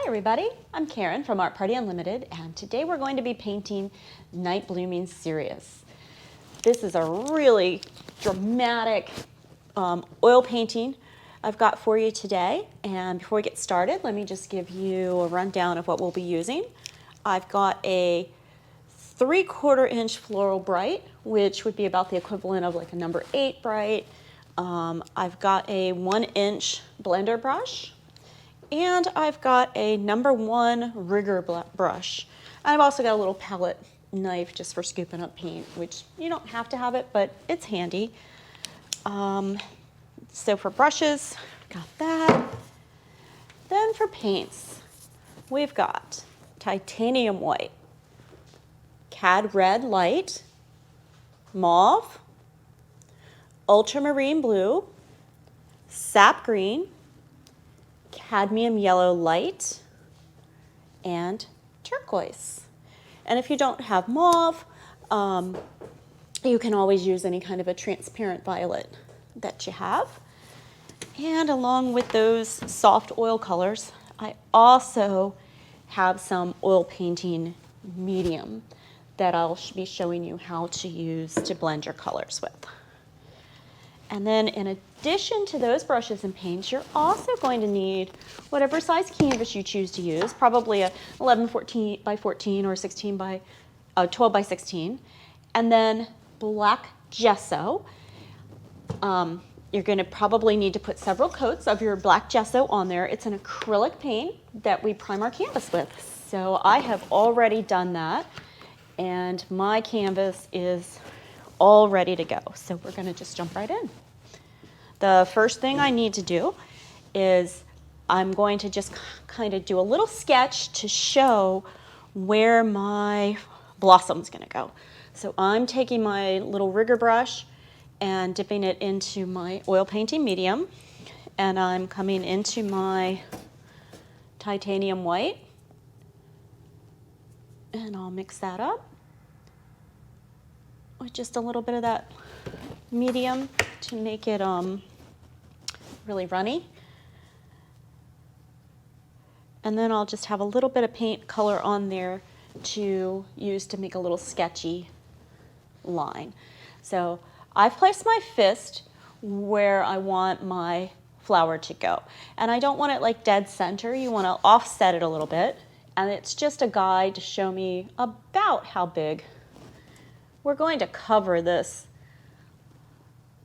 everybody, I'm Karen from Art Party Unlimited, and today we're going to be painting Night Blooming Cereus. This is a really dramatic oil painting I've got for you today, and before we get started, let me just give you a rundown of what we'll be using. I've got a 3/4 inch Floral Bright, which would be about the equivalent of like a number 8 Bright. I've got a 1 inch blender brush, and I've got a number 1 rigger brush. I've also got a little palette knife just for scooping up paint, which you don't have to have it, but it's handy. So for brushes, got that. Then for paints, we've got titanium white, cad red light, mauve, ultramarine blue, sap green, cadmium yellow light, and turquoise. And if you don't have mauve, you can always use any kind of a transparent violet that you have. And along with those soft oil colors, I also have some oil painting medium that I'll be showing you how to use to blend your colors with. And then in addition to those brushes and paints, you're also going to need whatever size canvas you choose to use, probably a 11 by 14 or 12 by 16. And then black gesso. You're going to probably need to put several coats of your black gesso on there. It's an acrylic paint that we prime our canvas with. So I have already done that, and my canvas is all ready to go. So we're going to just jump right in. The first thing I need to do is I'm going to just kind of do a little sketch to show where my blossom's going to go. So I'm taking my little rigger brush and dipping it into my oil painting medium, and I'm coming into my titanium white, and I'll mix that up with just a little bit of that medium to make it really runny. And then I'll just have a little bit of paint color on there to use to make a little sketchy line. So I've placed my fist where I want my flower to go. And I don't want it like dead center. You want to offset it a little bit. And it's just a guide to show me about how big. We're going to cover this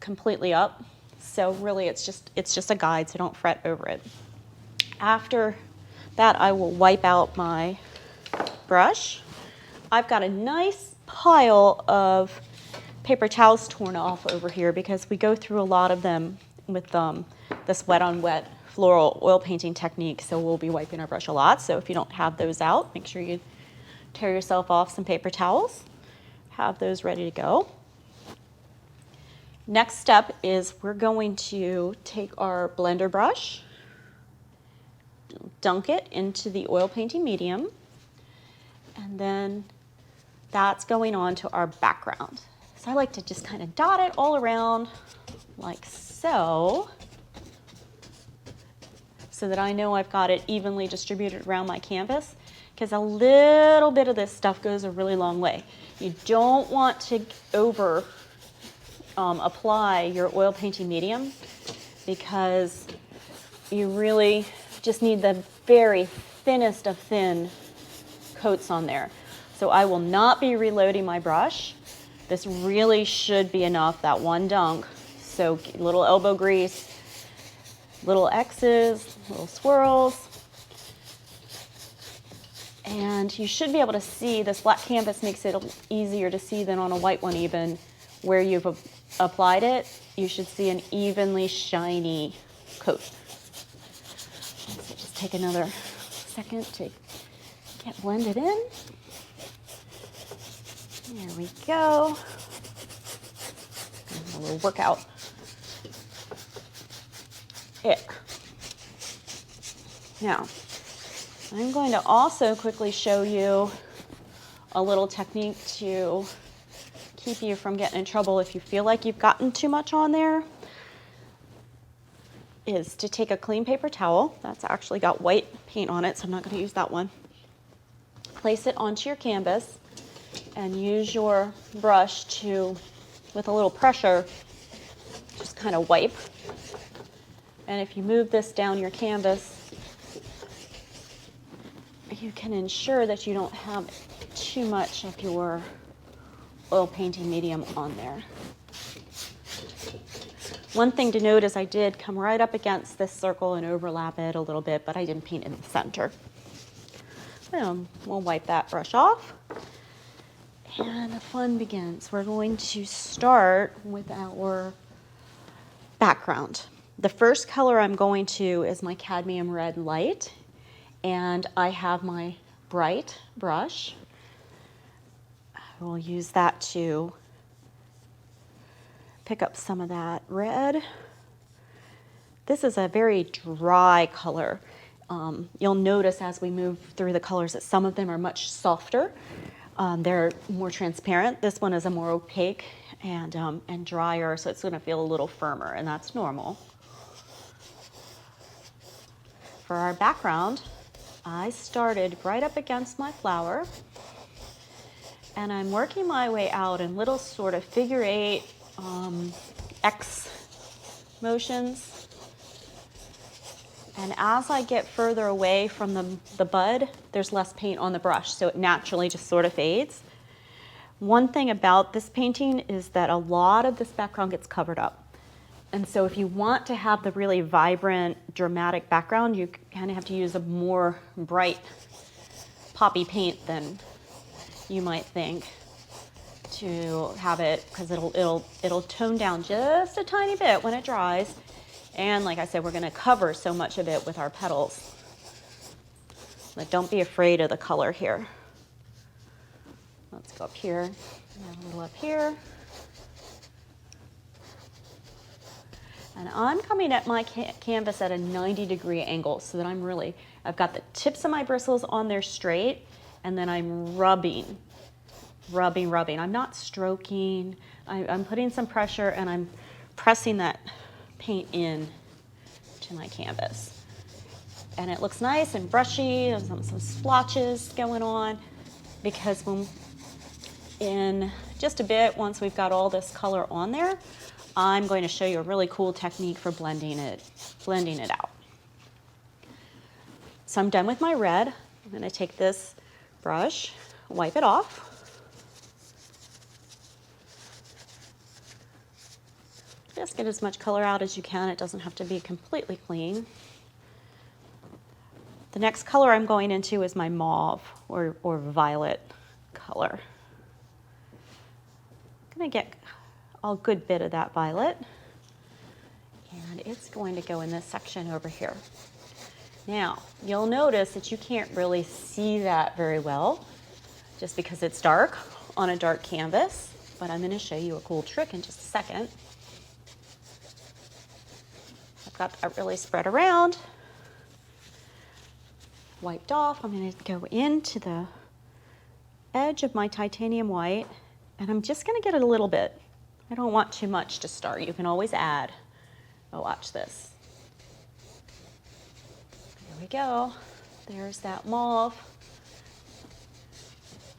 completely up. So really it's just a guide, so don't fret over it. After that, I will wipe out my brush. I've got a nice pile of paper towels torn off over here because we go through a lot of them with this wet on wet floral oil painting technique, so we'll be wiping our brush a lot. So if you don't have those out, make sure you tear yourself off some paper towels. Have those ready to go. Next step is we're going to take our blender brush, dunk it into the oil painting medium, and then that's going on to our background. So I like to just kind of dot it all around like so that I know I've got it evenly distributed around my canvas, because a little bit of this stuff goes a really long way. You don't want to over apply your oil painting medium, because you really just need the very thinnest of thin coats on there. So I will not be reloading my brush. This really should be enough, that one dunk. So little elbow grease, little X's, little swirls. And you should be able to see, this black canvas makes it easier to see than on a white one even, where you've applied it. You should see an evenly shiny coat. So just take another second to get blended in. There we go. A little workout. Now, I'm going to also quickly show you a little technique to keep you from getting in trouble if you feel like you've gotten too much on there. is to take a clean paper towel. That's actually got white paint on it, so I'm not going to use that one. Place it onto your canvas and use your brush to, with a little pressure, just kind of wipe. And if you move this down your canvas, you can ensure that you don't have too much of your oil painting medium on there. One thing to note is I did come right up against this circle and overlap it a little bit, but I didn't paint in the center. We'll wipe that brush off. And the fun begins. We're going to start with our background. The first color I'm going to is my cadmium red light, and I have my bright brush. I will use that to pick up some of that red. This is a very dry color. You'll notice as we move through the colors that some of them are much softer. They're more transparent. This one is a more opaque and drier, so it's going to feel a little firmer, and that's normal. For our background, I started right up against my flower, and I'm working my way out in little sort of figure eight X motions. And as I get further away from the bud, there's less paint on the brush, so it naturally just sort of fades. One thing about this painting is that a lot of this background gets covered up. And so if you want to have the really vibrant, dramatic background, you kind of have to use a more bright, poppy paint than you might think to have it, because it'll tone down just a tiny bit when it dries. And like I said, we're going to cover so much of it with our petals. But don't be afraid of the color here. Let's go up here, and a little up here. And I'm coming at my canvas at a 90-degree angle so that I've got the tips of my bristles on there straight, and then I'm rubbing. I'm not stroking. I'm putting some pressure, and I'm pressing that paint in to my canvas. And it looks nice and brushy. There's some splotches going on, because in just a bit, once we've got all this color on there, I'm going to show you a really cool technique for blending it out. So I'm done with my red. I'm going to take this brush, wipe it off. Just get as much color out as you can. It doesn't have to be completely clean. The next color I'm going into is my mauve or violet color. I'm going to get a good bit of that violet, and it's going to go in this section over here. Now, you'll notice that you can't really see that very well just because it's dark on a dark canvas, but I'm going to show you a cool trick in just a second. I've got that really spread around, wiped off. I'm going to go into the edge of my titanium white, and I'm just going to get a little bit. I don't want too much to start. You can always add. Oh, watch this. There we go. There's that mauve.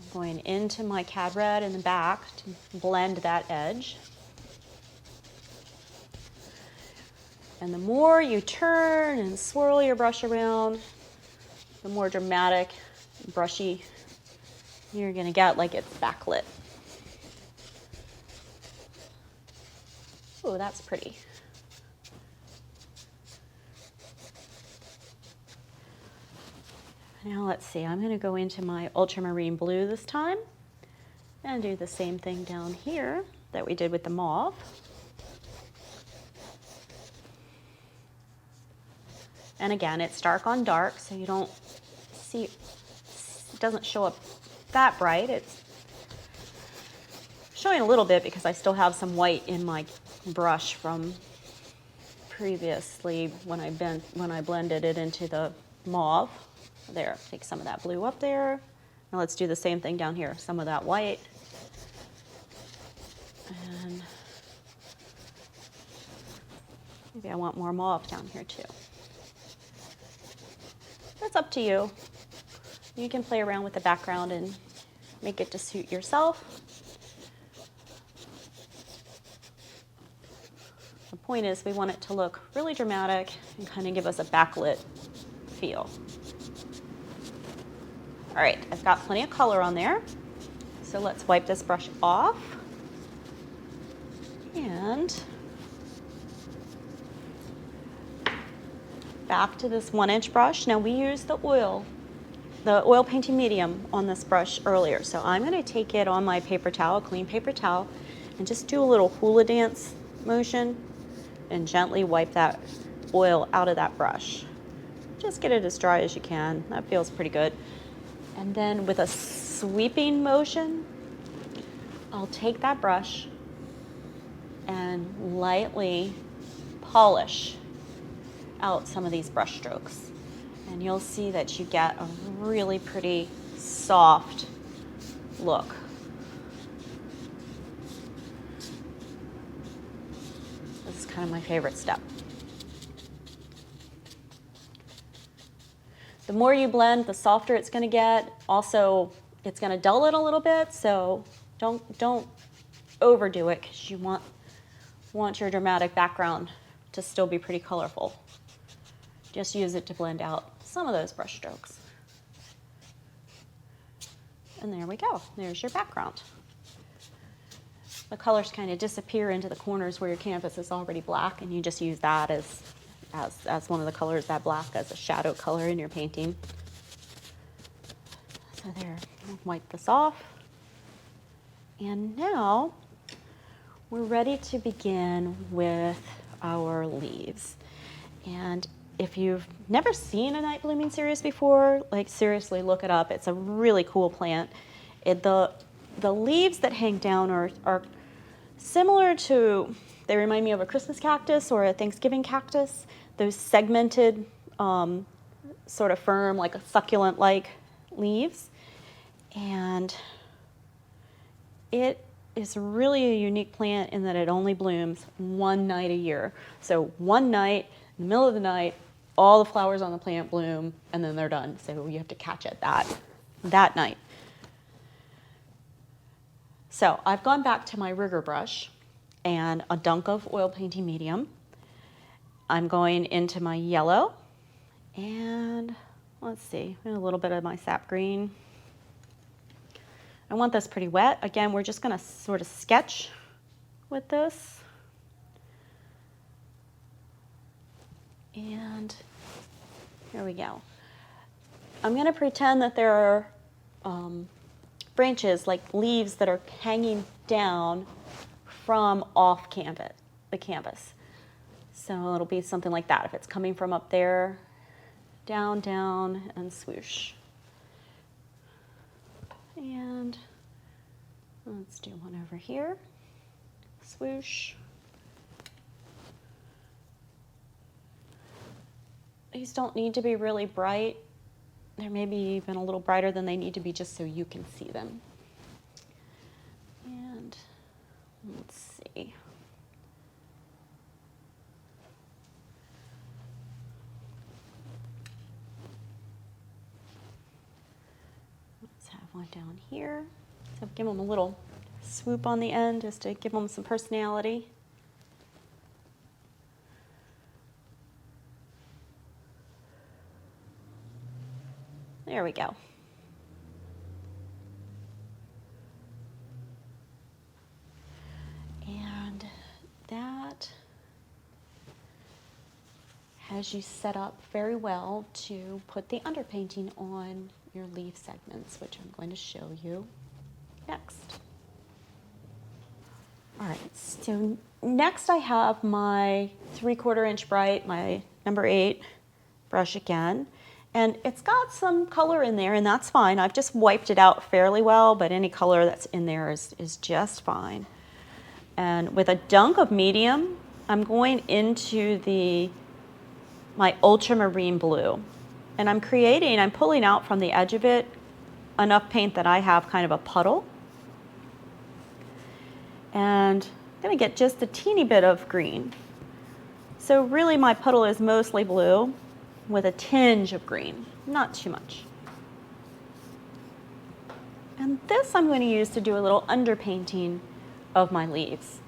I'm going into my cad red in the back to blend that edge. And the more you turn and swirl your brush around, the more dramatic, brushy you're going to get, like it's backlit. Oh, that's pretty. Now let's see, I'm going to go into my Ultramarine Blue this time and do the same thing down here that we did with the mauve. And again, it's dark on dark, so you don't see, it doesn't show up that bright. It's showing a little bit because I still have some white in my brush from previously when I blended it into the mauve. There, take some of that blue up there. Now let's do the same thing down here. Some of that white. And Maybe I want more mauve down here too. That's up to you. You can play around with the background and make it to suit yourself. The point is we want it to look really dramatic and kind of give us a backlit feel. All right, I've got plenty of color on there. So let's wipe this brush off. And back to this 1-inch brush. Now we used the oil painting medium on this brush earlier. So I'm going to take it on my paper towel, clean paper towel, and just do a little hula dance motion and gently wipe that oil out of that brush. Just get it as dry as you can. That feels pretty good. And then with a sweeping motion, I'll take that brush and lightly polish out some of these brush strokes. And you'll see that you get a really pretty soft look. This is kind of my favorite step. The more you blend, the softer it's going to get. Also, it's going to dull it a little bit, so don't overdo it because you want your dramatic background to still be pretty colorful. Just use it to blend out some of those brush strokes. And there we go. There's your background. The colors kind of disappear into the corners where your canvas is already black, and you just use that as one of the colors, that black, as a shadow color in your painting. So there, I'll wipe this off. And now we're ready to begin with our leaves. And if you've never seen a Night Blooming Cereus before, like seriously look it up. It's a really cool plant. The leaves that hang down are similar to, they remind me of a Christmas cactus or a Thanksgiving cactus. Those segmented, sort of firm, like a succulent-like leaves. And it is really a unique plant in that it only blooms one night a year. So one night, in the middle of the night, all the flowers on the plant bloom, and then they're done. So you have to catch it that night. So I've gone back to my rigger brush and a dunk of oil painting medium. I'm going into my yellow, and let's see, a little bit of my sap green. I want this pretty wet. Again, we're just going to sort of sketch with this. And here we go. I'm going to pretend that there are branches, like leaves, that are hanging down from off the canvas. So it'll be something like that. If it's coming from up there, down, down, and swoosh. And let's do one over here. Swoosh. These don't need to be really bright. They're maybe even a little brighter than they need to be just so you can see them. And let's see. Let's have one down here. So give them a little swoop on the end just to give them some personality. There we go. And that has you set up very well to put the underpainting on your leaf segments, which I'm going to show you next. All right, so next I have my 3/4 inch Bright, my number 8 brush again. And it's got some color in there, and that's fine. I've just wiped it out fairly well, but any color that's in there is just fine. And with a dunk of medium, I'm going into my Ultramarine Blue. And I'm pulling out from the edge of it enough paint that I have kind of a puddle. And I'm gonna get just a teeny bit of green. So really my puddle is mostly blue with a tinge of green, not too much. And this I'm going to use to do a little underpainting of my leaves.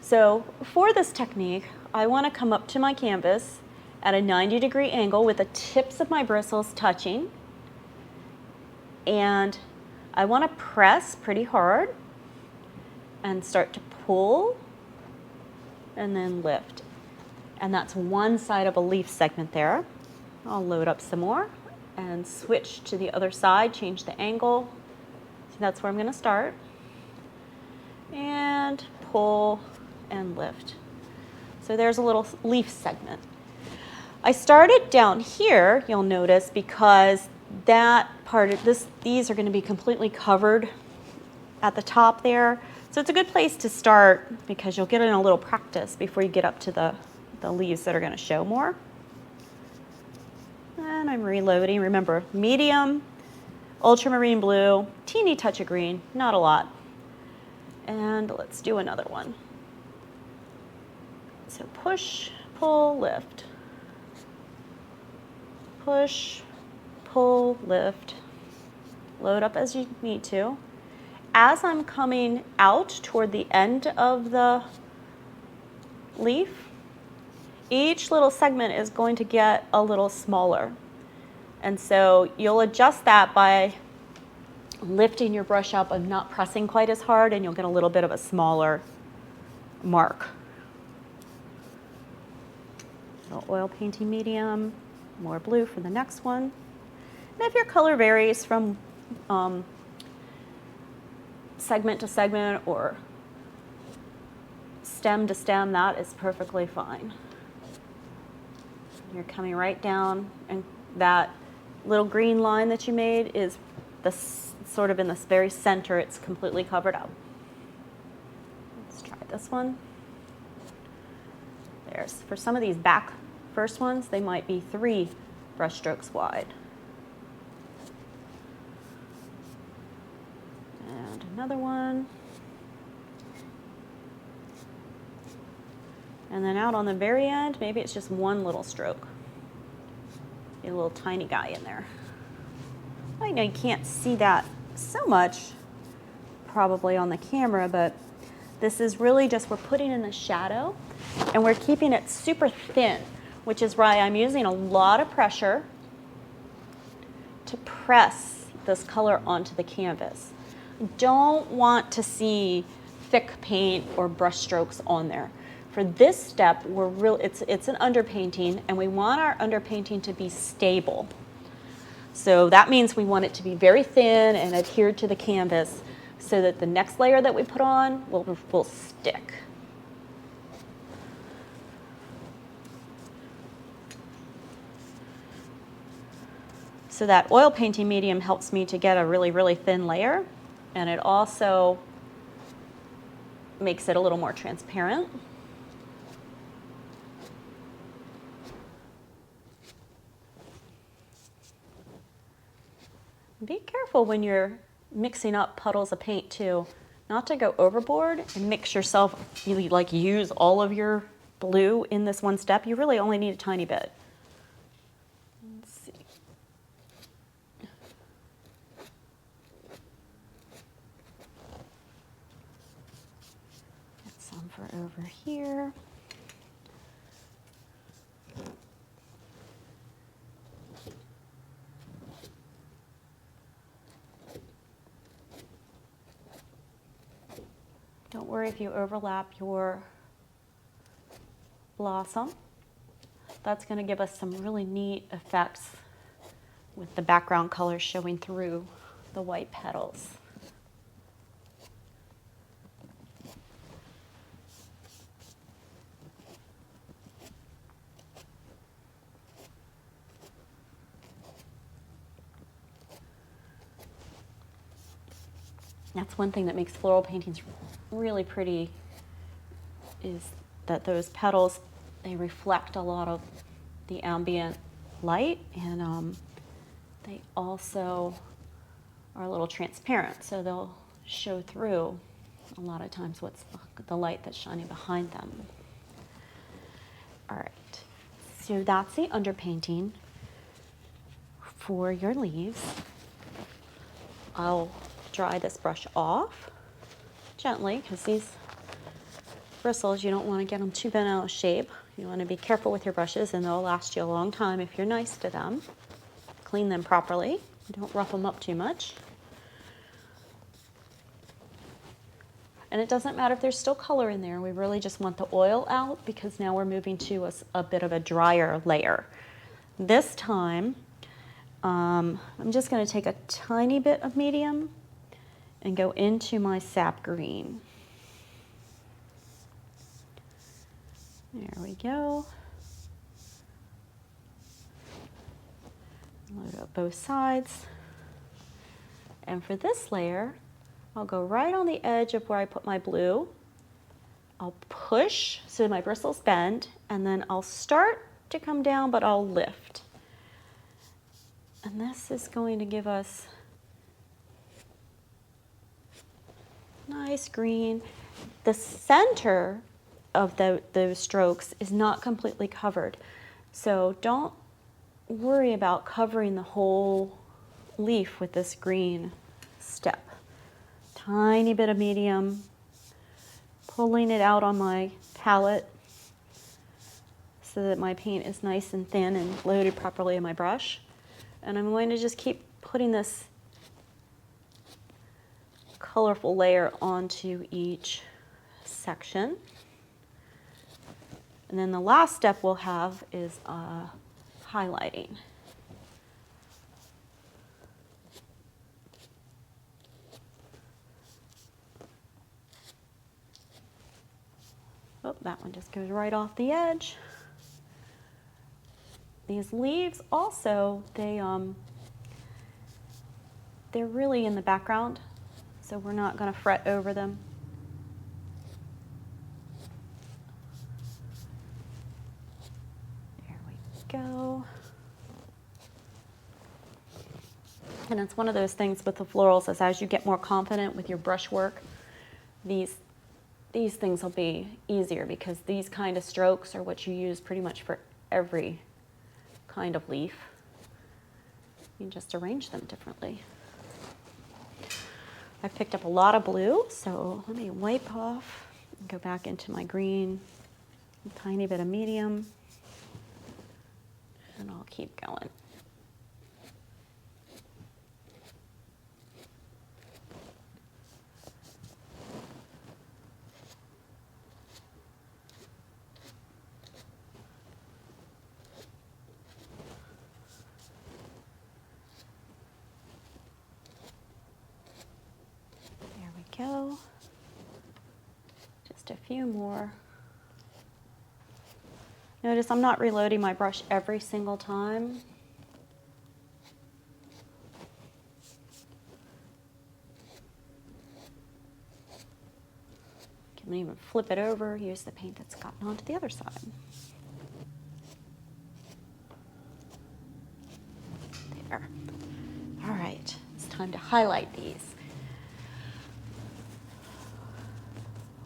So for this technique, I want to come up to my canvas at a 90-degree angle with the tips of my bristles touching. And I want to press pretty hard and start to pull and then lift. And that's one side of a leaf segment there. I'll load up some more and switch to the other side, change the angle. So that's where I'm going to start. And pull and lift. So there's a little leaf segment. I started down here, you'll notice, because that part of this, these are going to be completely covered at the top there. So it's a good place to start because you'll get in a little practice before you get up to the leaves that are going to show more. And I'm reloading. Remember, medium, ultramarine blue, teeny touch of green, not a lot. And let's do another one. So push, pull, lift. Push, pull, lift. Load up as you need to. As I'm coming out toward the end of the leaf, each little segment is going to get a little smaller. And so you'll adjust that by lifting your brush up and not pressing quite as hard, and you'll get a little bit of a smaller mark. So oil painting medium, more blue for the next one. And if your color varies from segment to segment or stem to stem, that is perfectly fine. You're coming right down, and that little green line that you made is the sort of in this very center. It's completely covered up. Let's try this one. There's, for some of these back first ones, they might be 3 brush strokes wide. And another one. And then out on the very end, maybe it's just 1 little stroke. Get a little tiny guy in there. I know you can't see that so much probably on the camera, but this is really just, we're putting in the shadow and we're keeping it super thin, which is why I'm using a lot of pressure to press this color onto the canvas. Don't want to see thick paint or brush strokes on there. For this step, it's an underpainting, and we want our underpainting to be stable. So that means we want it to be very thin and adhered to the canvas so that the next layer that we put on will stick. So that oil painting medium helps me to get a really, really thin layer, and it also makes it a little more transparent. Be careful when you're mixing up puddles of paint too, not to go overboard and mix yourself, you like use all of your blue in this one step. You really only need a tiny bit. Let's see. Get some for over here. Don't worry if you overlap your blossom. That's going to give us some really neat effects with the background color showing through the white petals. That's one thing that makes floral paintings really pretty, is that those petals, they reflect a lot of the ambient light, and they also are a little transparent, so they'll show through a lot of times what's the light that's shining behind them. All right, so that's the underpainting for your leaves. I'll dry this brush off gently because these bristles, you don't want to get them too bent out of shape. You want to be careful with your brushes and they'll last you a long time if you're nice to them. Clean them properly. Don't rough them up too much. And it doesn't matter if there's still color in there. We really just want the oil out because now we're moving to a bit of a drier layer. This time, I'm just going to take a tiny bit of medium and go into my sap green. There we go. Load up both sides. And for this layer, I'll go right on the edge of where I put my blue. I'll push so my bristles bend, and then I'll start to come down, but I'll lift. And this is going to give us nice green. The center of those strokes is not completely covered. So don't worry about covering the whole leaf with this green step. Tiny bit of medium, pulling it out on my palette so that my paint is nice and thin and loaded properly in my brush. And I'm going to just keep putting this colorful layer onto each section. And then the last step we'll have is highlighting. Oh, that one just goes right off the edge. These leaves also, they're really in the background, so we're not going to fret over them. There we go. And it's one of those things with the florals is as you get more confident with your brush work, these things will be easier because these kind of strokes are what you use pretty much for every kind of leaf. You just arrange them differently. I've picked up a lot of blue, so let me wipe off and go back into my green, a tiny bit of medium, and I'll keep going. Go. Just a few more. Notice I'm not reloading my brush every single time. Can even flip it over, use the paint that's gotten onto the other side. There. All right, it's time to highlight these.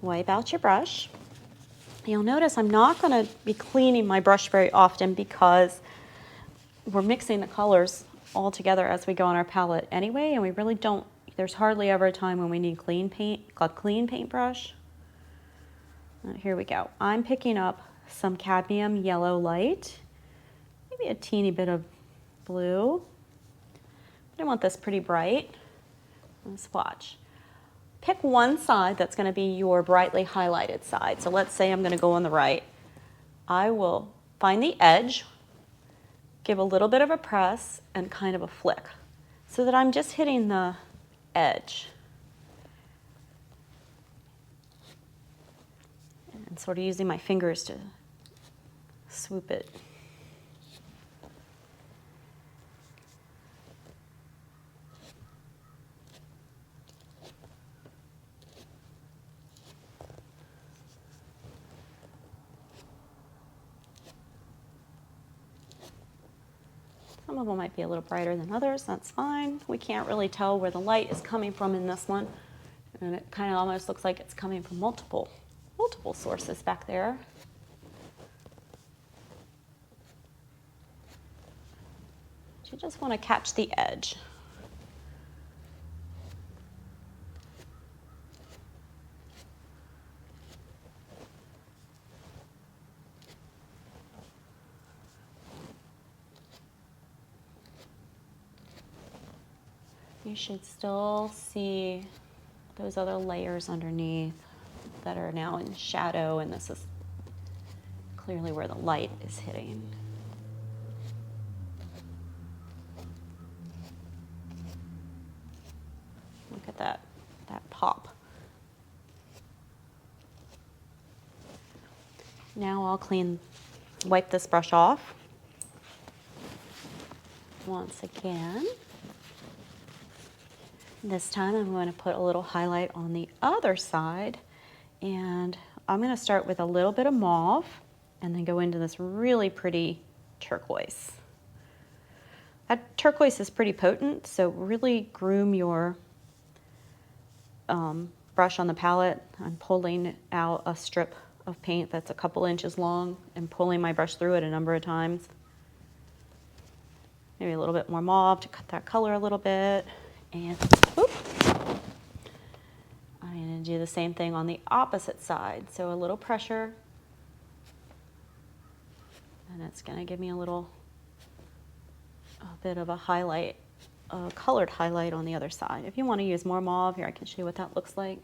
Wipe out your brush. You'll notice I'm not going to be cleaning my brush very often because we're mixing the colors all together as we go on our palette anyway, and we really don't, there's hardly ever a time when we need a clean paintbrush. Here we go. I'm picking up some cadmium yellow light, maybe a teeny bit of blue, but I want this pretty bright. Let's watch. Pick one side that's going to be your brightly highlighted side. So let's say I'm going to go on the right. I will find the edge, give a little bit of a press, and kind of a flick so that I'm just hitting the edge. And sort of using my fingers to swoop it. Some of them might be a little brighter than others, that's fine. We can't really tell where the light is coming from in this one. And it kind of almost looks like it's coming from multiple sources back there. You just want to catch the edge. You should still see those other layers underneath that are now in shadow, and this is clearly where the light is hitting. Look at that pop. Now I'll wipe this brush off once again. This time I'm going to put a little highlight on the other side, and I'm going to start with a little bit of mauve and then go into this really pretty turquoise. That turquoise is pretty potent, so really groom your brush on the palette. I'm pulling out a strip of paint that's a couple inches long and pulling my brush through it a number of times. Maybe a little bit more mauve to cut that color a little bit. And whoop, I'm going to do the same thing on the opposite side. So a little pressure, and it's going to give me a bit of a highlight, a colored highlight on the other side. If you want to use more mauve, here I can show you what that looks like.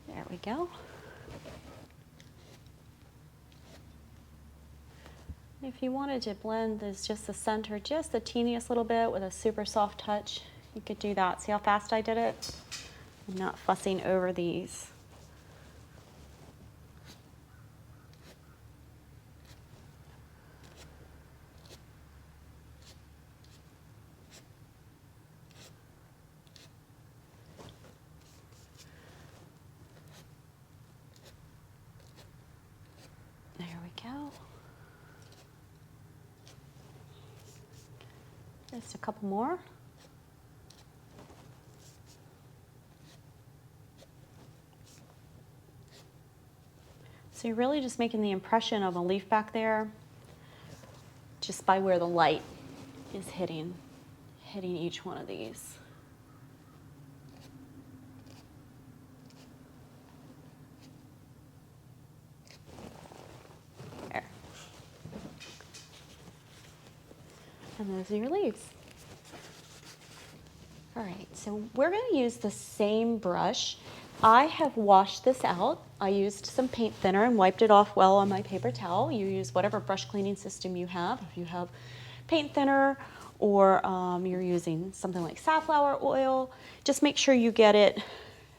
There we go. If you wanted to blend just the center just the teeniest little bit with a super soft touch, you could do that. See how fast I did it? I'm not fussing over these. There we go. Just a couple more. So you're really just making the impression of a leaf back there just by where the light is hitting each one of these. There. And those are your leaves. All right, so we're going to use the same brush. I have washed this out. I used some paint thinner and wiped it off well on my paper towel. You use whatever brush cleaning system you have. If you have paint thinner or you're using something like safflower oil, just make sure you get it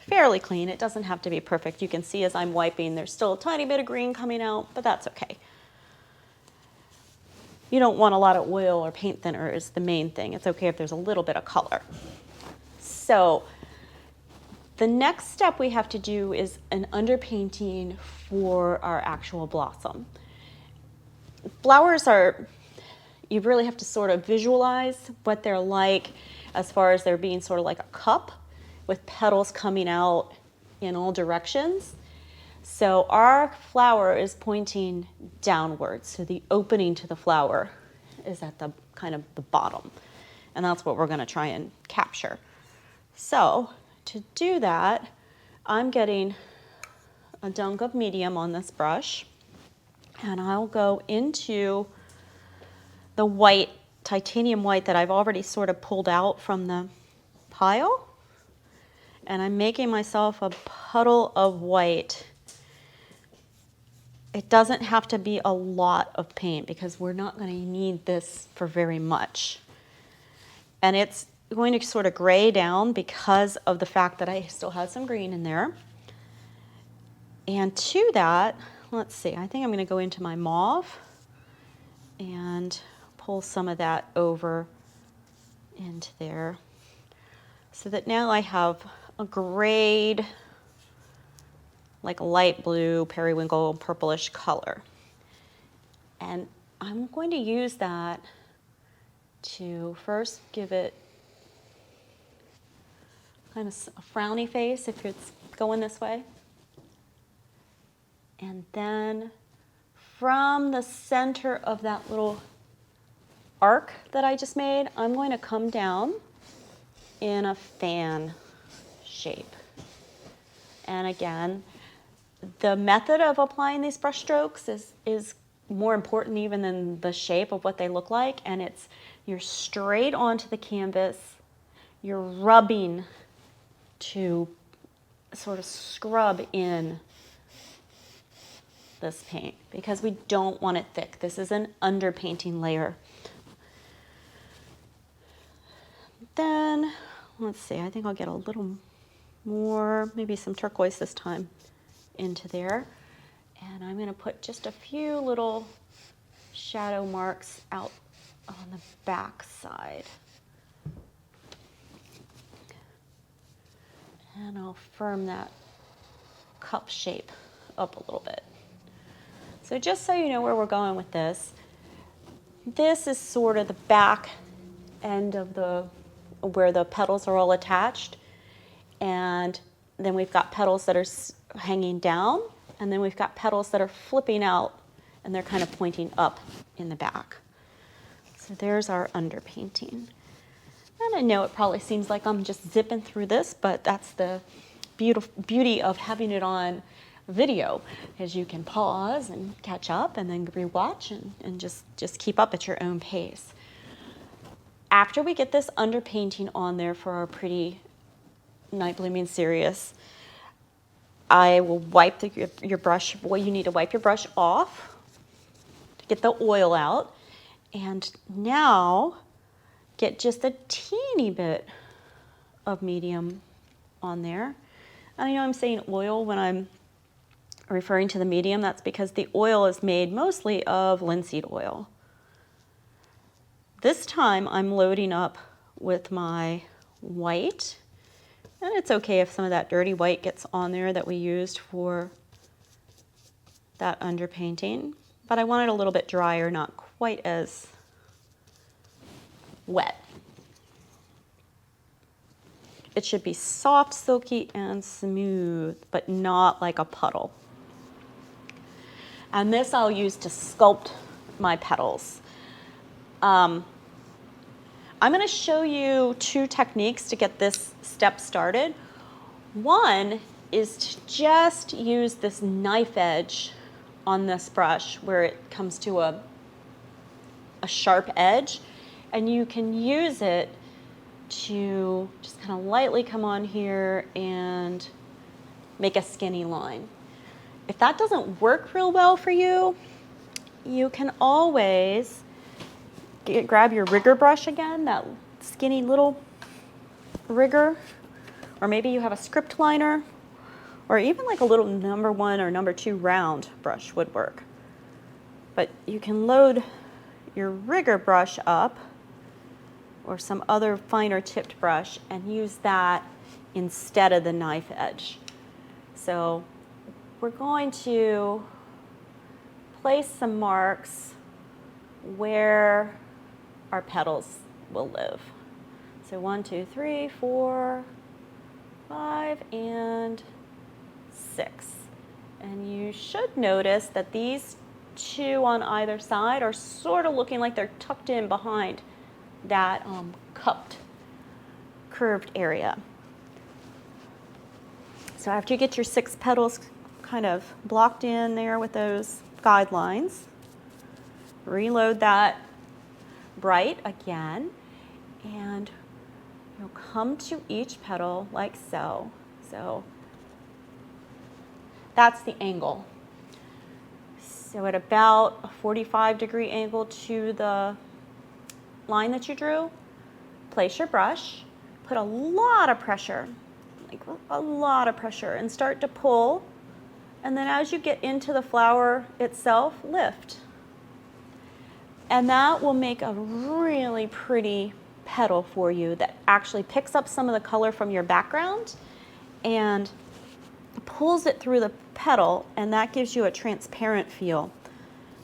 fairly clean. It doesn't have to be perfect. You can see as I'm wiping, there's still a tiny bit of green coming out, but that's okay. You don't want a lot of oil or paint thinner is the main thing. It's okay if there's a little bit of color. So the next step we have to do is an underpainting for our actual blossom. Flowers you really have to sort of visualize what they're like as far as they're being sort of like a cup with petals coming out in all directions. So our flower is pointing downwards, so the opening to the flower is at the kind of the bottom, and that's what we're going to try and capture. So to do that, I'm getting a dunk of medium on this brush, and I'll go into the white, titanium white that I've already sort of pulled out from the pile, and I'm making myself a puddle of white. It doesn't have to be a lot of paint because we're not going to need this for very much. And it's going to sort of gray down because of the fact that I still have some green in there. And to that, let's see, I think I'm going to go into my mauve and pull some of that over into there so that now I have a grayed, like a light blue, periwinkle, purplish color. And I'm going to use that to first give it kind of a frowny face if it's going this way. And then from the center of that little arc that I just made, I'm going to come down in a fan shape. And again, the method of applying these brush strokes is more important even than the shape of what they look like. And it's, you're straight onto the canvas, you're rubbing to sort of scrub in this paint because we don't want it thick. This is an underpainting layer. Then, let's see, I think I'll get a little more, maybe some turquoise this time, into there. And I'm going to put just a few little shadow marks out on the back side. And I'll firm that cup shape up a little bit. So just so you know where we're going with this, this is sort of the back end of where the petals are all attached. And then we've got petals that are hanging down, and then we've got petals that are flipping out, and they're kind of pointing up in the back. So there's our underpainting. And I know it probably seems like I'm just zipping through this, but that's the beauty of having it on video, is you can pause and catch up and then rewatch and just keep up at your own pace. After we get this underpainting on there for our pretty Night Blooming Cereus, I will wipe your brush. Well, you need to wipe your brush off to get the oil out. And now get just a teeny bit of medium on there. And I know I'm saying oil when I'm referring to the medium. That's because the oil is made mostly of linseed oil. This time I'm loading up with my white. And it's okay if some of that dirty white gets on there that we used for that underpainting. But I want it a little bit drier, not quite as wet. It should be soft, silky, and smooth, but not like a puddle. And this I'll use to sculpt my petals. I'm going to show you two techniques to get this step started. One is to just use this knife edge on this brush where it comes to a sharp edge, and you can use it to just kind of lightly come on here and make a skinny line. If that doesn't work real well for you, you can always grab your rigger brush again, that skinny little rigger, or maybe you have a script liner, or even like a little number 1 or number 2 round brush would work. But you can load your rigger brush up or some other finer tipped brush and use that instead of the knife edge. So we're going to place some marks where our petals will live. So 1, 2, 3, 4, 5, and 6. And you should notice that these two on either side are sort of looking like they're tucked in behind that cupped, curved area. So after you get your 6 petals kind of blocked in there with those guidelines, reload that bright again, and you'll come to each petal like so. So that's the angle. So at about a 45-degree angle to the line that you drew, place your brush, put a lot of pressure, like a lot of pressure, and start to pull. And then as you get into the flower itself, lift. And that will make a really pretty petal for you that actually picks up some of the color from your background and pulls it through the petal, and that gives you a transparent feel.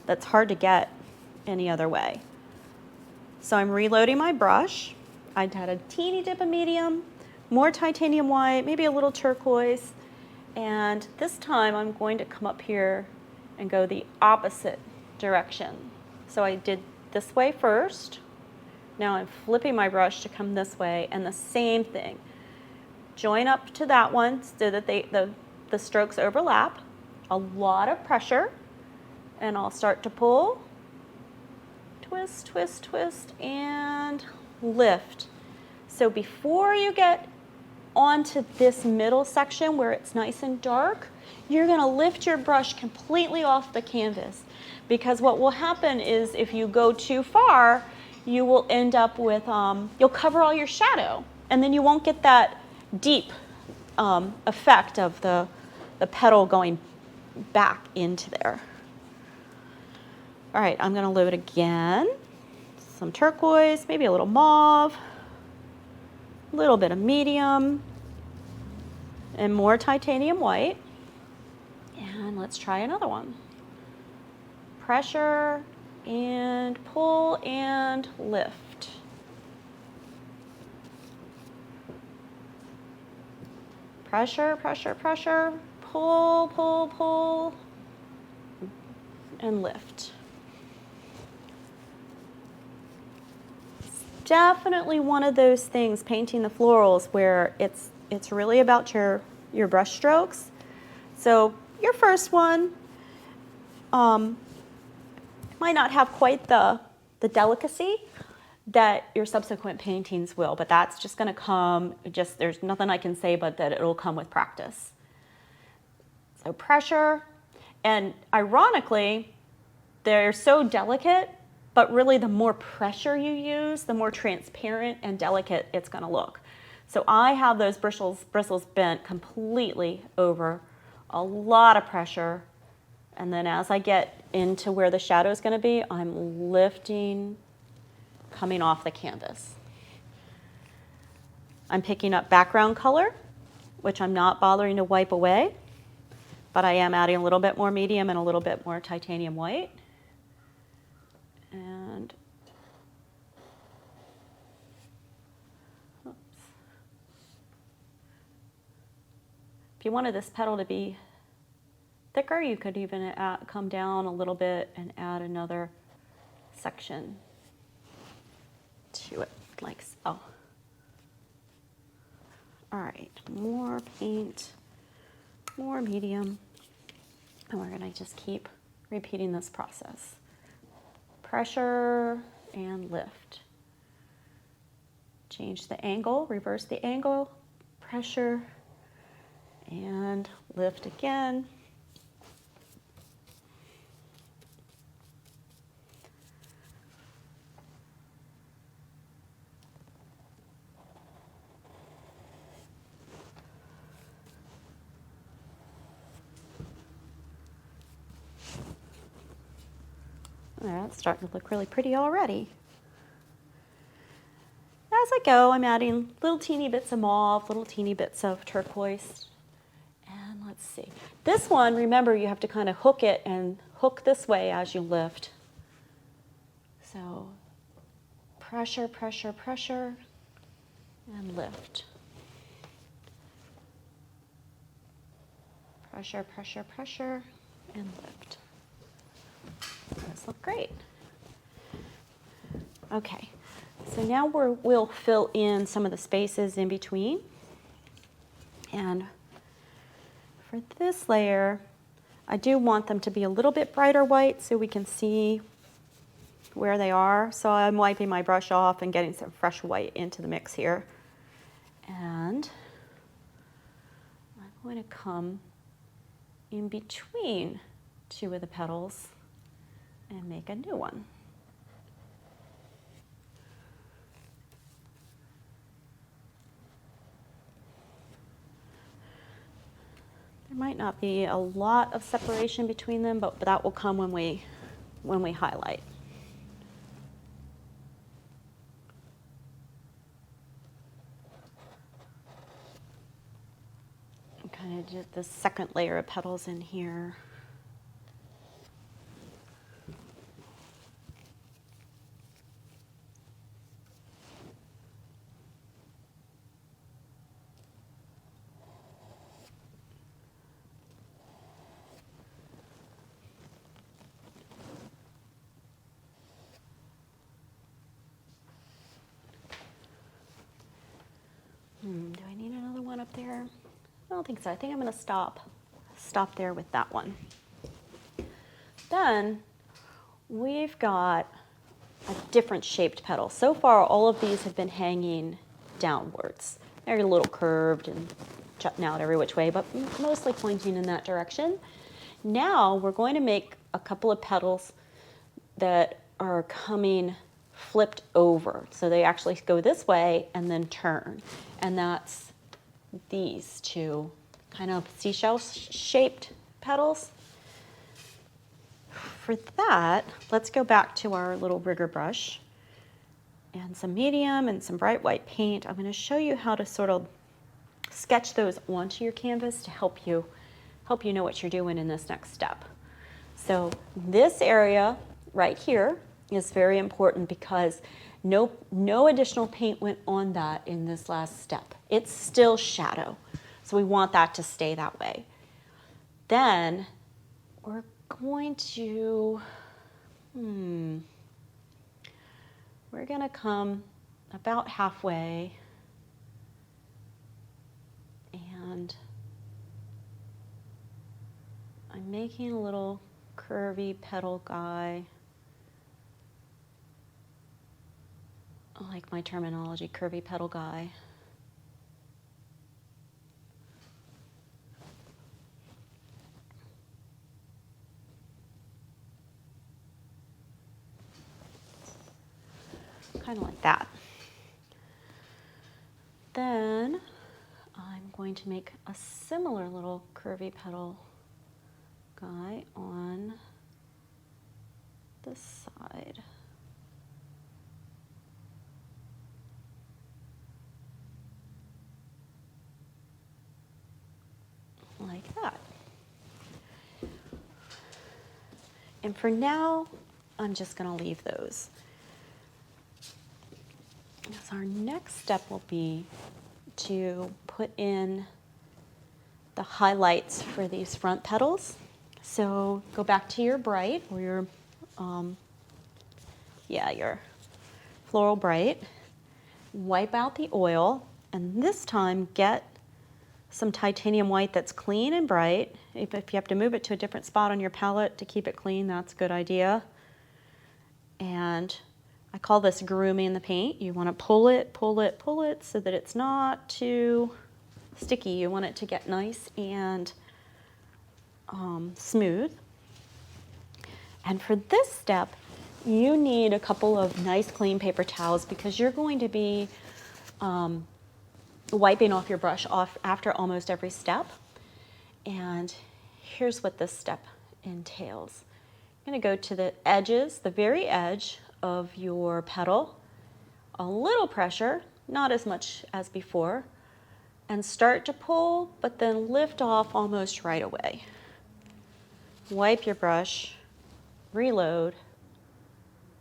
that's hard to get any other way. So I'm reloading my brush. I had a teeny dip of medium, more titanium white, maybe a little turquoise, and this time I'm going to come up here and go the opposite direction. So I did this way first. Now I'm flipping my brush to come this way, and the same thing. Join up to that one so that the strokes overlap. A lot of pressure, and I'll start to pull, twist, twist, twist, and lift. So before you get onto this middle section where it's nice and dark, you're going to lift your brush completely off the canvas, because what will happen is if you go too far, you will end up with, you'll cover all your shadow, and then you won't get that deep effect of the petal going back into there. All right, I'm going to load again. Some turquoise, maybe a little mauve, a little bit of medium, and more titanium white. And let's try another one. Pressure and pull and lift. Pressure, pressure, pressure, pull, pull, pull, and lift. It's definitely one of those things, painting the florals, where it's really about your brush strokes. So your first one might not have quite the delicacy that your subsequent paintings will, but that's just going to come, there's nothing I can say but that it'll come with practice. So pressure, and ironically, they're so delicate, but really the more pressure you use, the more transparent and delicate it's going to look. So I have those bristles bent completely over, a lot of pressure, and then as I get into where the shadow is going to be, I'm lifting, coming off the canvas. I'm picking up background color, which I'm not bothering to wipe away, but I am adding a little bit more medium and a little bit more titanium white. And oops. If you wanted this petal to be thicker, you could even come down a little bit and add another section to it, like so. All right, more paint, more medium, and we're gonna just keep repeating this process. Pressure and lift. Change the angle, reverse the angle, pressure, and lift again. That's starting to look really pretty already. As I go, I'm adding little teeny bits of mauve, little teeny bits of turquoise. And let's see. This one, remember, you have to kind of hook it and hook this way as you lift. So pressure, pressure, pressure, and lift. Pressure, pressure, pressure, and lift. Those look great. Okay, so now we'll fill in some of the spaces in between. And for this layer, I do want them to be a little bit brighter white so we can see where they are. So I'm wiping my brush off and getting some fresh white into the mix here. And I'm going to come in between two of the petals and make a new one. There might not be a lot of separation between them, but that will come when we highlight. I'm kind of did the second layer of petals in here. don't think so. I think I'm going to stop there with that one. Then we've got a different shaped petal. So far, all of these have been hanging downwards. They're a little curved and jutting out every which way, but mostly pointing in that direction. Now we're going to make a couple of petals that are coming flipped over. So they actually go this way and then turn. And that's these two kind of seashell shaped petals. For that, let's go back to our little rigger brush and some medium and some bright white paint. I'm going to show you how to sort of sketch those onto your canvas to help you know what you're doing in this next step. So this area right here is very important because no additional paint went on that in this last step. It's still shadow, so we want that to stay that way. Then we're going to, we're going to come about halfway and I'm making a little curvy petal guy. I like my terminology, curvy petal guy. Kind of like that. Then I'm going to make a similar little curvy petal guy on this side. Like that. And for now, I'm just going to leave those. So our next step will be to put in the highlights for these front petals. So go back to your bright or your Floral Bright. Wipe out the oil, and this time get some titanium white that's clean and bright. If you have to move it to a different spot on your palette to keep it clean, that's a good idea. And I call this grooming the paint. You want to pull it so that it's not too sticky. You want it to get nice and smooth. And for this step, you need a couple of nice clean paper towels because you're going to be wiping off your brush after almost every step. And here's what this step entails. I'm going to go to the edges, the very edge of your petal, a little pressure, not as much as before, and start to pull, but then lift off almost right away. Wipe your brush, reload,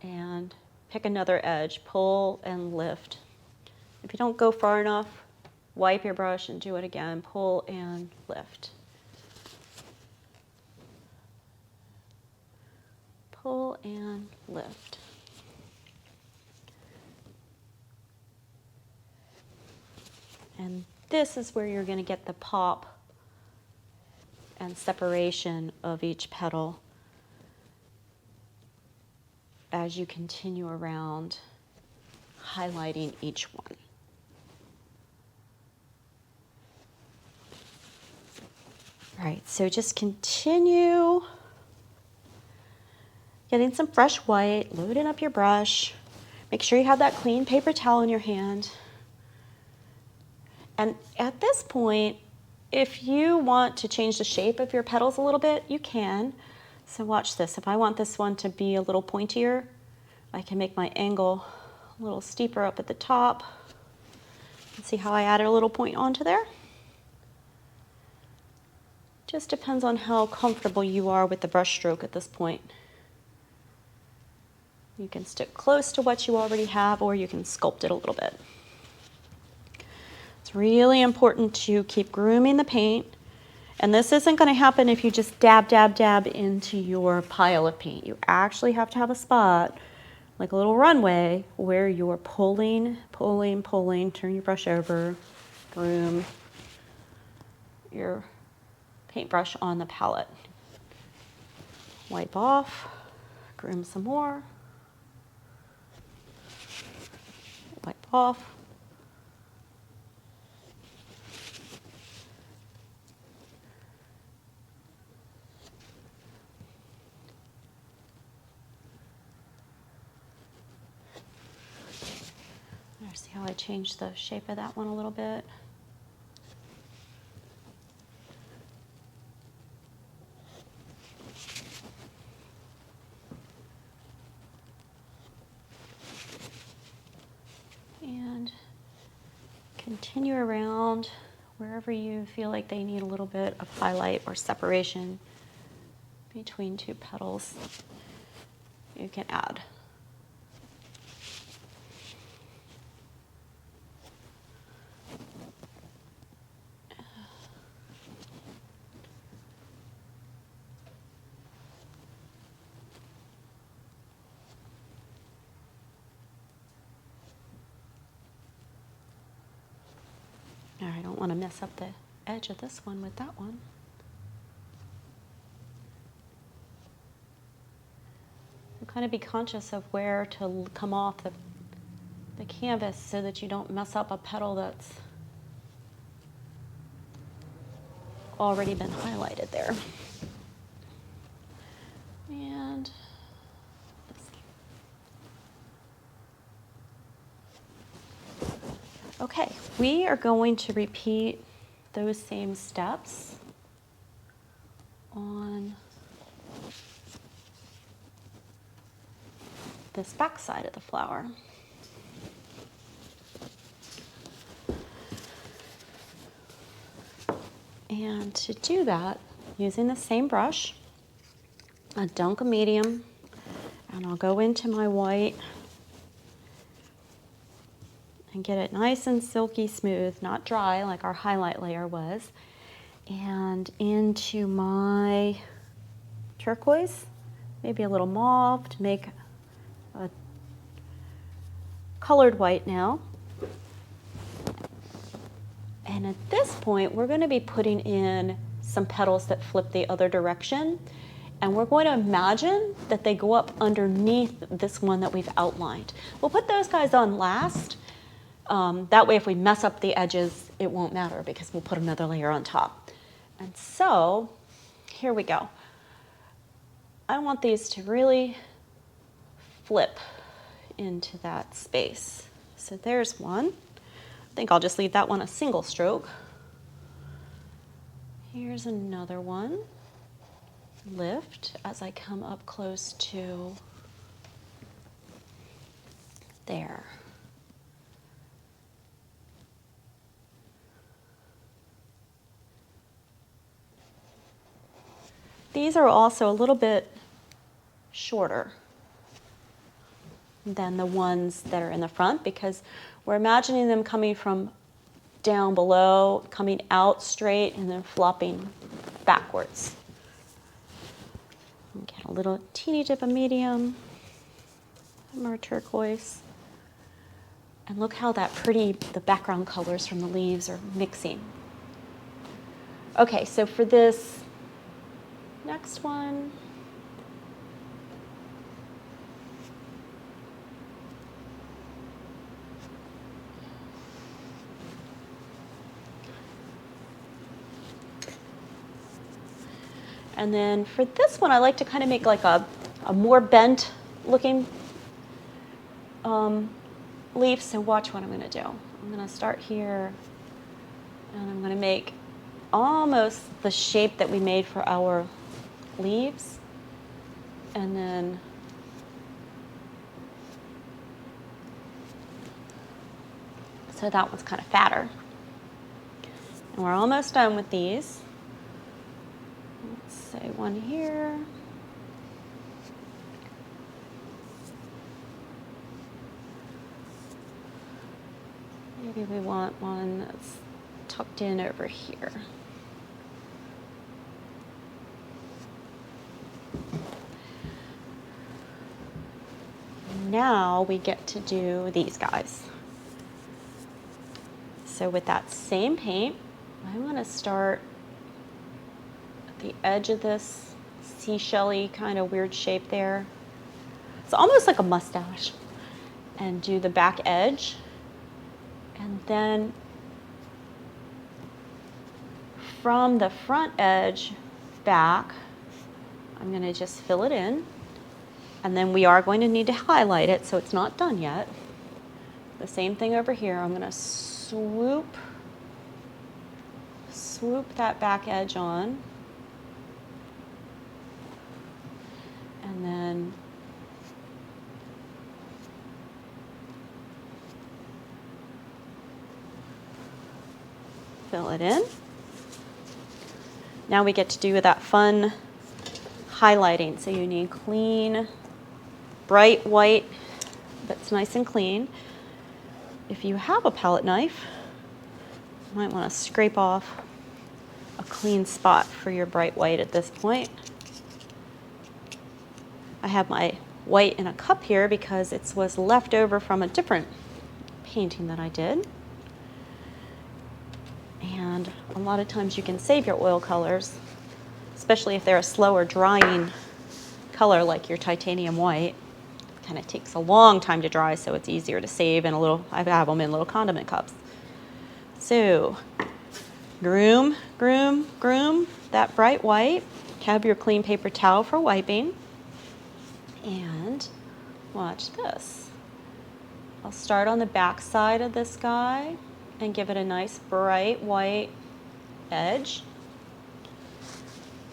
and pick another edge, pull and lift. If you don't go far enough, wipe your brush and do it again, pull and lift. Pull and lift. And this is where you're going to get the pop and separation of each petal as you continue around highlighting each one. All right, so just continue getting some fresh white, loading up your brush. Make sure you have that clean paper towel in your hand. And at this point, if you want to change the shape of your petals a little bit, you can. So watch this. If I want this one to be a little pointier, I can make my angle a little steeper up at the top. And see how I added a little point onto there? Just depends on how comfortable you are with the brush stroke at this point. You can stick close to what you already have, or you can sculpt it a little bit. It's really important to keep grooming the paint. And this isn't going to happen if you just dab, dab, dab into your pile of paint. You actually have to have a spot, like a little runway, where you're pulling, pulling, pulling, turn your brush over, groom, your paintbrush on the palette. Wipe off, groom some more, wipe off. See how I changed the shape of that one a little bit? And continue around wherever you feel like they need a little bit of highlight or separation between two petals. You can add. I don't want to mess up the edge of this one with that one. So kind of be conscious of where to come off the canvas so that you don't mess up a petal that's already been highlighted there. And okay, we are going to repeat those same steps on this back side of the flower. And to do that, using the same brush, a dunk of medium, and I'll go into my white and get it nice and silky smooth, not dry like our highlight layer was, and into my turquoise, maybe a little mauve to make a colored white now. And at this point, we're going to be putting in some petals that flip the other direction, and we're going to imagine that they go up underneath this one that we've outlined. We'll put those guys on last. That way if we mess up the edges, it won't matter because we'll put another layer on top. And so, here we go. I want these to really flip into that space. So there's one. I think I'll just leave that one a single stroke. Here's another one. Lift as I come up close to there. These are also a little bit shorter than the ones that are in the front because we're imagining them coming from down below, coming out straight, and then flopping backwards. Get a little teeny dip of medium, more turquoise. And look how that pretty, the background colors from the leaves are mixing. Okay, so for this next one, and then for this one, I like to kind of make like a more bent looking leaf. So watch what I'm going to do. I'm going to start here, and I'm going to make almost the shape that we made for our leaves, and then so that one's kind of fatter. And we're almost done with these. Let's say one here. Maybe we want one that's tucked in over here. Now we get to do these guys. So with that same paint, I want to start the edge of this seashell-y kind of weird shape there. It's almost like a mustache. And do the back edge. And then from the front edge back, I'm going to just fill it in. And then we are going to need to highlight it, so it's not done yet. The same thing over here. I'm going to swoop that back edge on. And then fill it in. Now we get to do that fun highlighting. So you need clean, bright white that's nice and clean. If you have a palette knife, you might want to scrape off a clean spot for your bright white at this point. I have my white in a cup here because it was left over from a different painting that I did. And a lot of times you can save your oil colors, especially if they're a slower drying color like your titanium white. It kind of takes a long time to dry, so it's easier to save in I have them in little condiment cups. So groom that bright white. Have your clean paper towel for wiping. And watch this. I'll start on the back side of this guy and give it a nice bright white edge.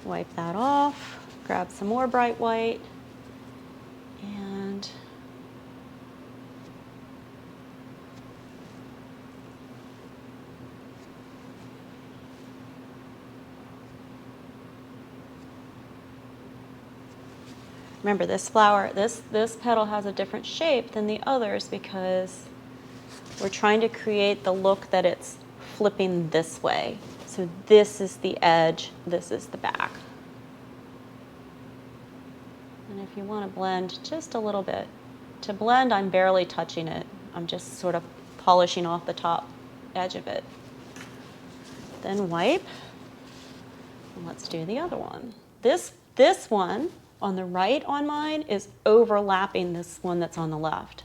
Wipe that off, grab some more bright white, and remember this flower, this petal has a different shape than the others because we're trying to create the look that it's flipping this way. So this is the edge, this is the back. And if you want to blend just a little bit, to blend I'm barely touching it. I'm just sort of polishing off the top edge of it. Then wipe, and let's do the other one. This one on the right on mine is overlapping this one that's on the left.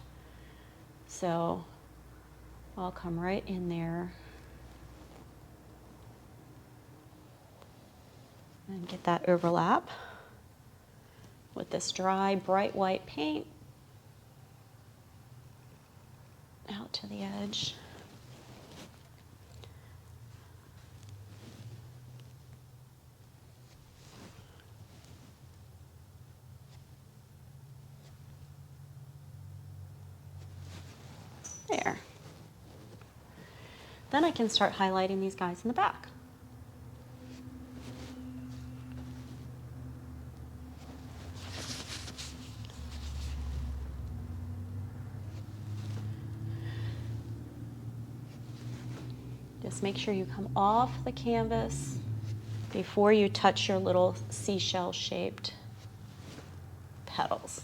So I'll come right in there and get that overlap with this dry, bright white paint out to the edge. There. Then I can start highlighting these guys in the back. Just make sure you come off the canvas before you touch your little seashell shaped petals.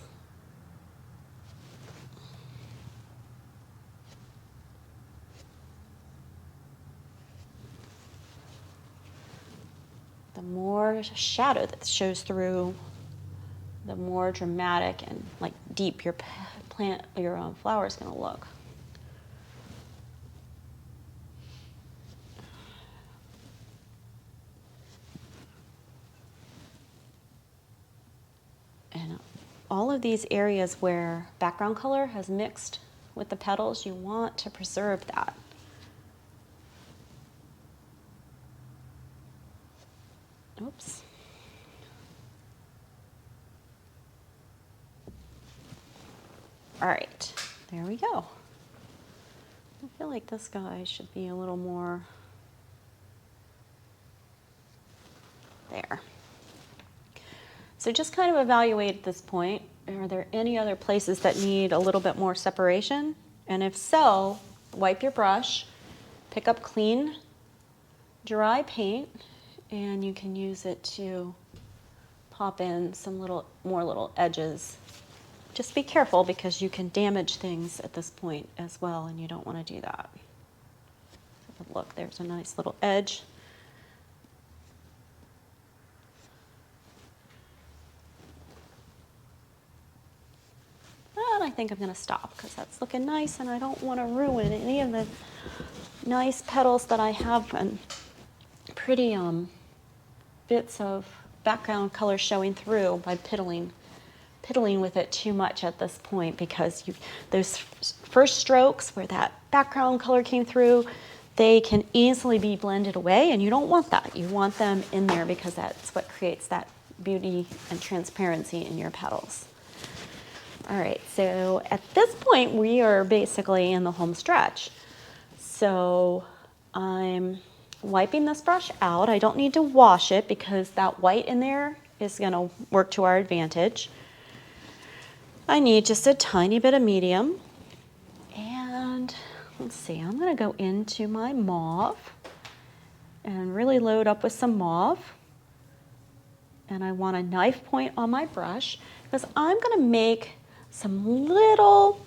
The more shadow that shows through, the more dramatic and like deep your flower is going to look. And all of these areas where background color has mixed with the petals, you want to preserve that. Oops. All right, there we go. I feel like this guy should be a little more there. So just kind of evaluate at this point, are there any other places that need a little bit more separation? And if so, wipe your brush, pick up clean, dry paint, and you can use it to pop in some more little edges. Just be careful because you can damage things at this point as well, and you don't want to do that. But look, there's a nice little edge. I think I'm gonna stop because that's looking nice and I don't wanna ruin any of the nice petals that I have and pretty bits of background color showing through by piddling with it too much at this point, because those first strokes where that background color came through, they can easily be blended away, and you don't want that. You want them in there because that's what creates that beauty and transparency in your petals. All right, so at this point we are basically in the home stretch. So I'm wiping this brush out. I don't need to wash it because that white in there is gonna work to our advantage. I need just a tiny bit of medium. And let's see, I'm gonna go into my mauve and really load up with some mauve. And I want a knife point on my brush because I'm gonna make some little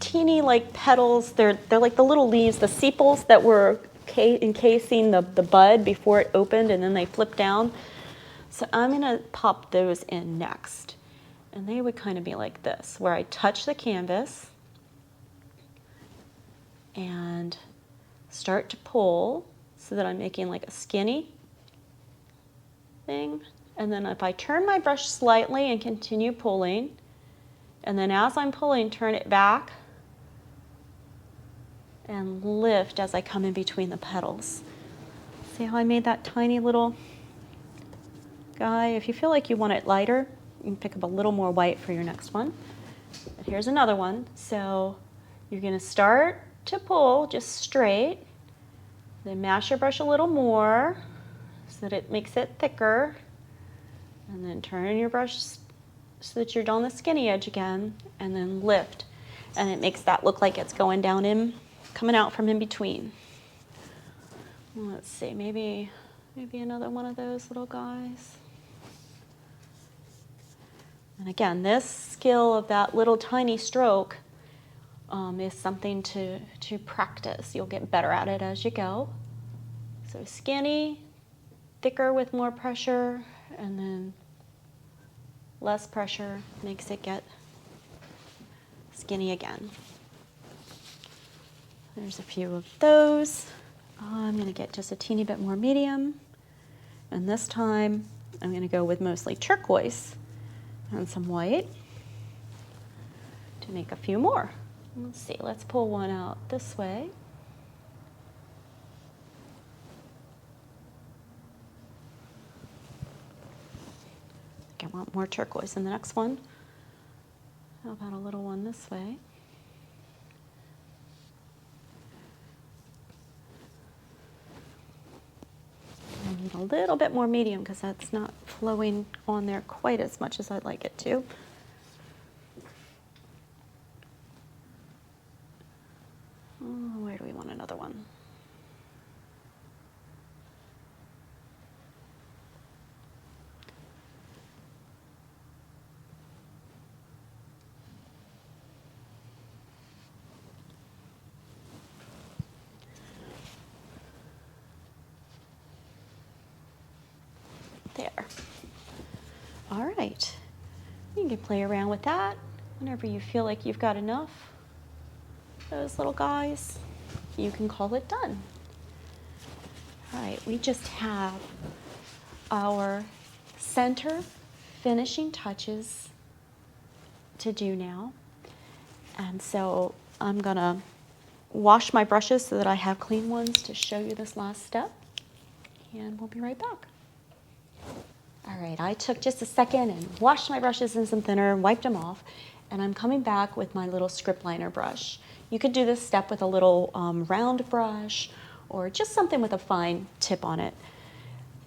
teeny like petals. They're like the little leaves, the sepals that were encasing the bud before it opened and then they flip down. So I'm gonna pop those in next. And they would kind of be like this, where I touch the canvas and start to pull so that I'm making like a skinny thing. And then if I turn my brush slightly and continue pulling, and then as I'm pulling, turn it back and lift as I come in between the petals. See how I made that tiny little guy? If you feel like you want it lighter, you can pick up a little more white for your next one. But here's another one. So you're gonna start to pull just straight, then mash your brush a little more so that it makes it thicker, and then turn your brush so that you're on the skinny edge again, and then lift. And it makes that look like it's going down in, coming out from in between. Let's see, maybe another one of those little guys. And again, this skill of that little tiny stroke is something to practice. You'll get better at it as you go. So skinny, thicker with more pressure, and then less pressure makes it get skinny again. There's a few of those. I'm going to get just a teeny bit more medium. And this time I'm going to go with mostly turquoise and some white to make a few more. Let's see, let's pull one out this way. I think I want more turquoise in the next one. How about a little one this way? I need a little bit more medium because that's not flowing on there quite as much as I'd like it to. Oh, where do we want another one? There. All right. You can play around with that whenever you feel like you've got enough. Those little guys, you can call it done. All right, we just have our center finishing touches to do now. And so I'm gonna wash my brushes so that I have clean ones to show you this last step. And we'll be right back. All right, I took just a second and washed my brushes in some thinner and wiped them off. And I'm coming back with my little script liner brush. You could do this step with a little round brush or just something with a fine tip on it.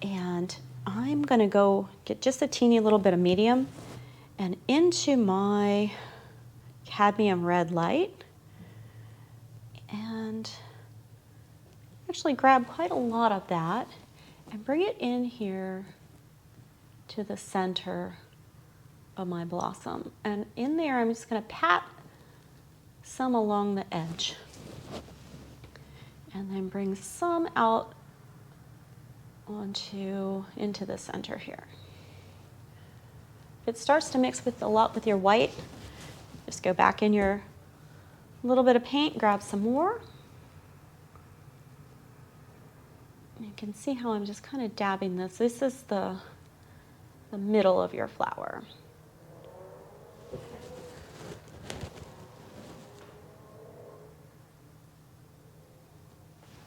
And I'm gonna go get just a teeny little bit of medium and into my cadmium red light and actually grab quite a lot of that and bring it in here to the center of my blossom. And in there, I'm just gonna pat some along the edge and then bring some out into the center here. If it starts to mix with a lot with your white, Just go back in your little bit of paint, grab some more. You can see how I'm just kind of dabbing this. This is the middle of your flower.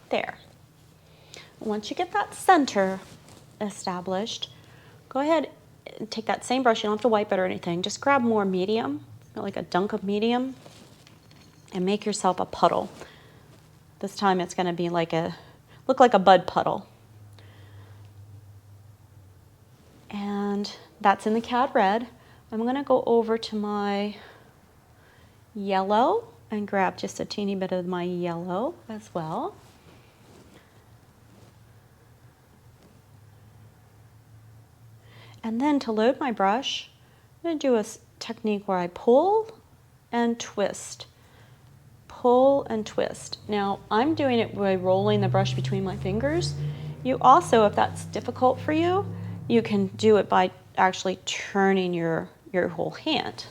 There. Once you get that center established, go ahead and take that same brush. You don't have to wipe it or anything. Just grab more medium, like a dunk of medium, and make yourself a puddle. This time it's going to be look like a bud puddle. And that's in the Cad Red. I'm going to go over to my yellow and grab just a teeny bit of my yellow as well. And then to load my brush, I'm going to do a technique where I pull and twist. Pull and twist. Now, I'm doing it by rolling the brush between my fingers. You also, if that's difficult for you, you can do it by actually turning your whole hand.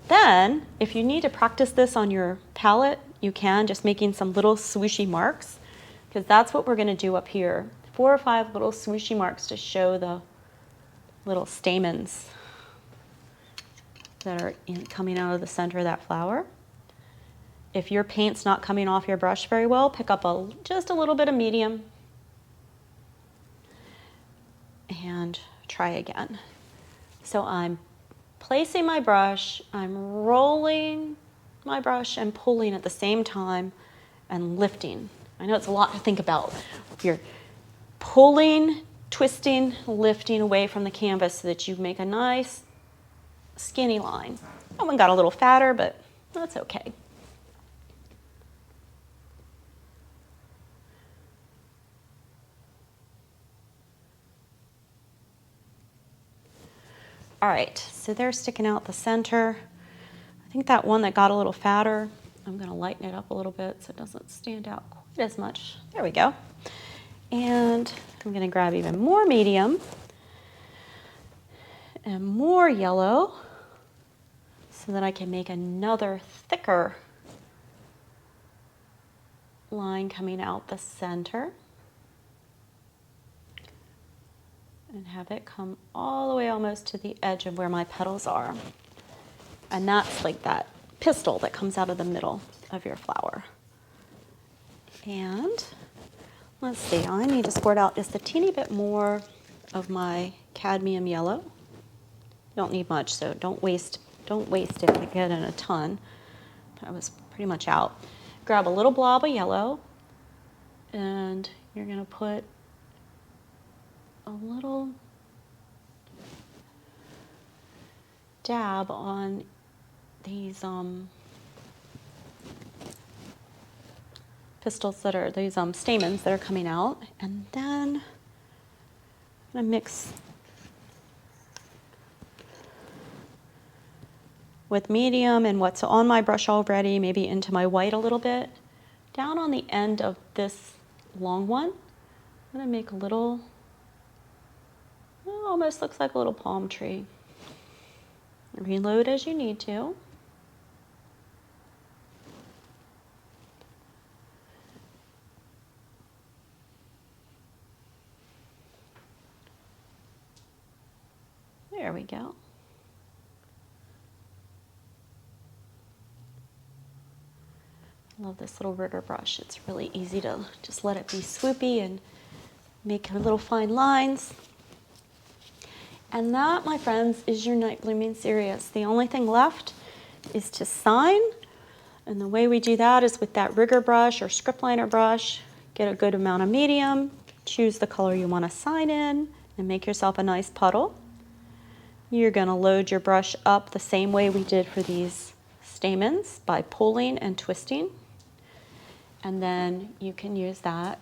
Then, if you need to practice this on your palette, you can, just making some little swooshy marks, because that's what we're going to do up here. 4 or 5 little swooshy marks to show the little stamens that are coming out of the center of that flower. If your paint's not coming off your brush very well, pick up just a little bit of medium and try again. So I'm placing my brush, I'm rolling my brush and pulling at the same time and lifting. I know it's a lot to think about. You're pulling, twisting, lifting away from the canvas so that you make a nice skinny line. That one got a little fatter, but that's okay. All right, so they're sticking out the center. I think that one that got a little fatter, I'm going to lighten it up a little bit so it doesn't stand out quite as much. There we go. And I'm going to grab even more medium and more yellow so that I can make another thicker line coming out the center and have it come all the way almost to the edge of where my petals are. And that's like that pistil that comes out of the middle of your flower. And let's see, I need to squirt out just a teeny bit more of my cadmium yellow. You don't need much, so don't waste it. I get in a ton. That was pretty much out. Grab a little blob of yellow, and you're going to put a little dab on these pistils that are, these stamens that are coming out, and then I'm going to mix with medium and what's on my brush already, maybe into my white a little bit. Down on the end of this long one, I'm going to make a little, almost looks like a little palm tree. Reload as you need to. There we go. I love this little rigger brush. It's really easy to just let it be swoopy and make little fine lines. And that, my friends, is your Night Blooming Cereus. The only thing left is to sign. And the way we do that is with that rigger brush or script liner brush. Get a good amount of medium, choose the color you want to sign in, and make yourself a nice puddle. You're going to load your brush up the same way we did for these stamens by pulling and twisting. And then you can use that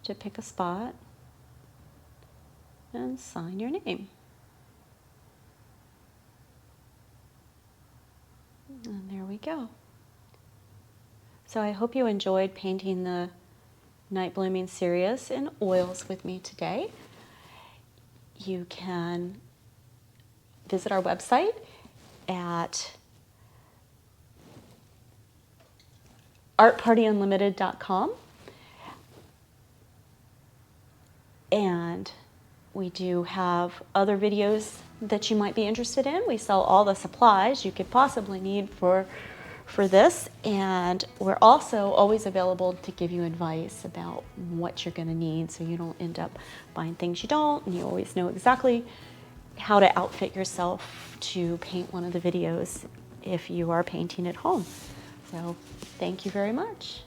to pick a spot and sign your name. And there we go. So I hope you enjoyed painting the Night Blooming Cereus in oils with me today. You can visit our website at artpartyunlimited.com. And we do have other videos that you might be interested in. We sell all the supplies you could possibly need for this, and we're also always available to give you advice about what you're going to need so you don't end up buying things you don't, and you always know exactly how to outfit yourself to paint one of the videos if you are painting at home. So thank you very much.